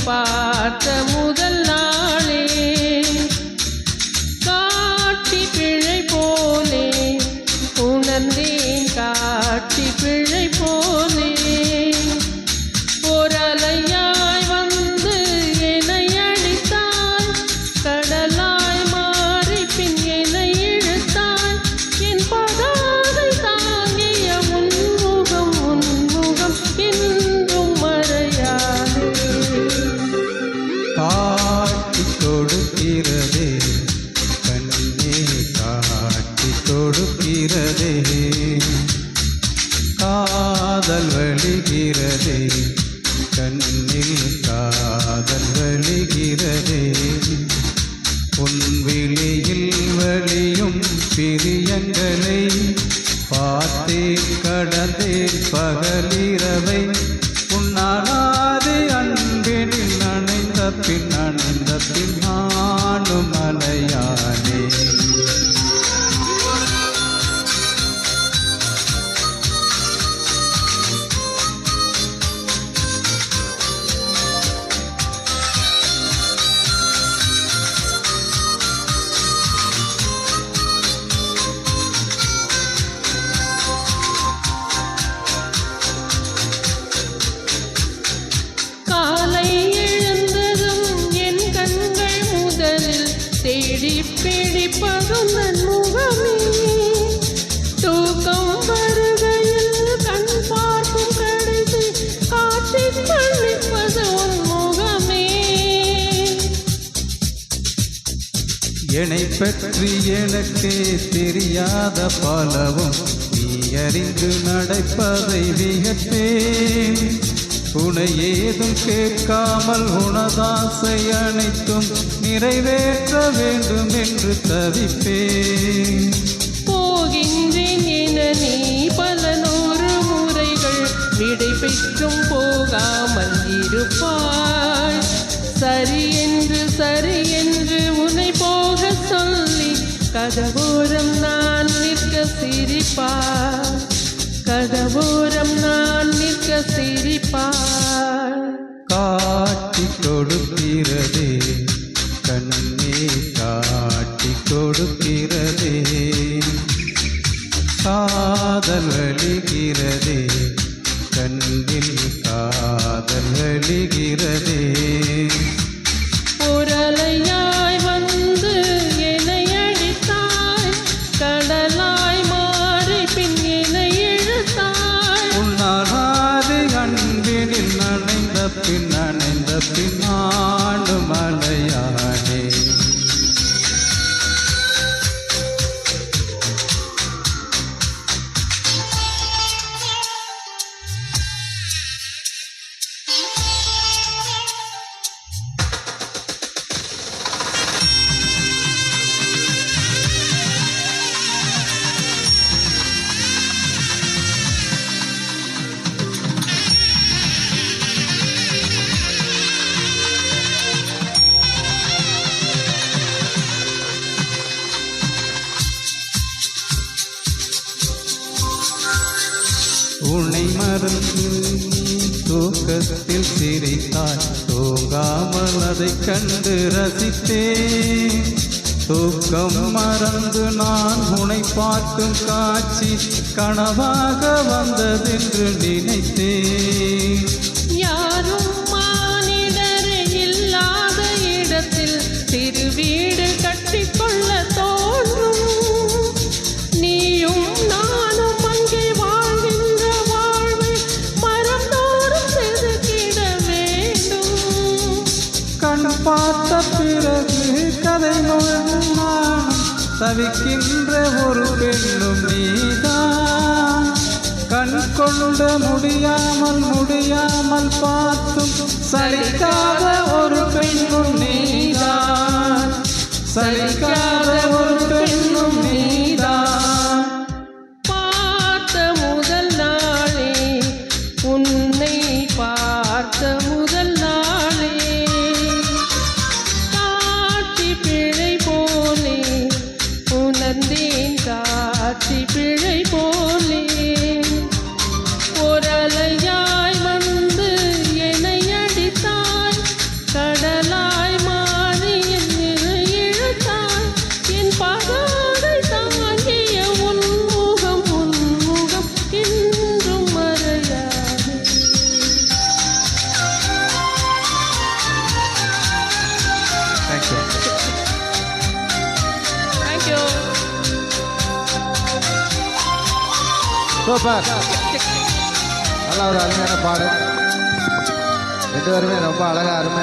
பார்த்த முதல் நாளே காட்டி பிழை போலே உணர்ந்தேன், காட்டி பிழை போலே ஓரலையாய் வந்து என்னை அடித்தாய், கடலாய் மாறி பின் என்னை இழுத்தாய், என் பதாதை தாங்கிய உன்முகம் என்றும் மறையாதே. காட்டி கொடுக்கிறதே கண்ணே, காட்டி கொடுக்கிறதே, காதல் வழிகிறதே கண்ணில், காதல் வழிகிறதே, உன் விழியில் வழியும் பிரியங்களை பார்த்தேன், கடந்தேன் பகலிரவை, உன்னாலாது அன்பினில் அணைந்த பின் நானும் மலையானே. தேடி பிடிப்பதும் நன்முகமே, தூக்கம் வருகையில் கண் பார்க்கும் கடைசி காட்சி பழிப்பது உன் முகமே. என்னை பற்றி எனக்கே தெரியாத பலவும் நீ அறிந்து நடப்பதை வியப்பேன், உனை ஏதும் கேட்காமல் உனதாசை அனைத்தும் நிறைவேற்ற வேண்டும் என்று தவிப்பேன். போகின்றேன் என நீ பல 100 முறைகள் விடை பெற்றும் போகாமல் இருப்பாய், சரி என்று உன்னை போக சொல்லி கதவோரம் நான் நிற்க சிரிப்பாய், கதவோரம் நான் நிற்க சிரிப்பாய். காட்டி கொடுக்கிறதே கண்ணே, காட்டி கொடுக்கிறதே, காதல் வழிகிறதே கண்ணில், காதல் வழிகிறதே, ஓரலையாய் வந்து என்னை அடித்தாய், கடலாய் மாறி பின் என்னை இழுத்தாய், உன்னாலாது அன்பினில் அணைந்த பின் நானும் மலையானே. உன்னை மறந்து தூக்கத்தில் சிரித்தாய், தூங்காமல் அதை கண்டு ரசித்தேன், தூக்கம் மறந்து நான் உன்னை பார்க்கும் காட்சி கனவாக வந்ததென்று நினைத்தேன். யாரும் மானிடரே இல்லாத இடத்தில் சிறு வீடு கட்டிக்கொள்ள தோன்றும், நீயும் நானும் அங்கே வாழ்கின்ற வாழ்வை மரந்தோறும் செதுக்கிட வேண்டும். கண் பார்த்த பிறகு கதை முழுதும் நான் தவிக்கின்ற ஒரு பெண்ணும் நீதான், கண் கொள்ள முடியாமல் பார்த்தும் சலிக்காத ஒரு பெண்ணும் நீதான். சலிக்காத ஒரு பெண்ணும் நீதான். பார்த்த முதல் நாளே உன்னை பார்த்த முதல் நாளே காட்சி பிழை போலே உணர்ந்தேன் காட்சி பிழை போலே ஒரலையாய் வந்து என்னை அடித்தாய் கடலாய் மாறி என் இழுத்தாய் என் பாதை தாங்கிய உன்முகம் என்றும் மறையாது. தேங்க்யூ. தேங்க்யூ. சூப்பர். நல்ல ஒரு அருமையான பாடல். ரெண்டு பேருமே ரொம்ப அழகா அருமையா